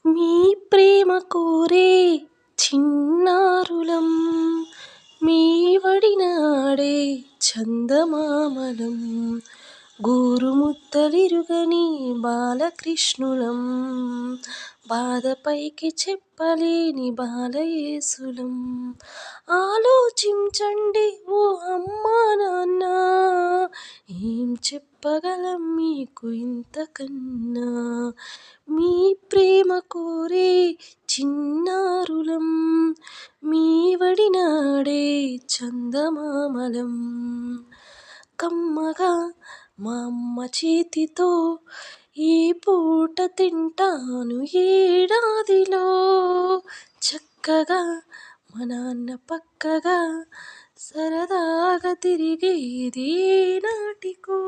మీ ప్రేమ కోరే చిన్నారులం, మీ వడినాడే చందమామలం, గోరుముద్దలిరుగని బాలకృష్ణులం, బాధపైకి చెప్పలేని బాలయేసులం. ఆలోచించండి ఓ అమ్మా నాన్న, ఏం చెప్పగలం మీకు ఇంతకన్నా. మీ ప్రేమ కోరే చిన్నారులం, మీ వడినాడే చందమామలం. కమ్మగా మా అమ్మ చేతితో ఈ పూట తింటాను ఏడాదిలో, చక్కగా మా నాన్న పక్కగా సరదాగా తిరిగేది నాటికో.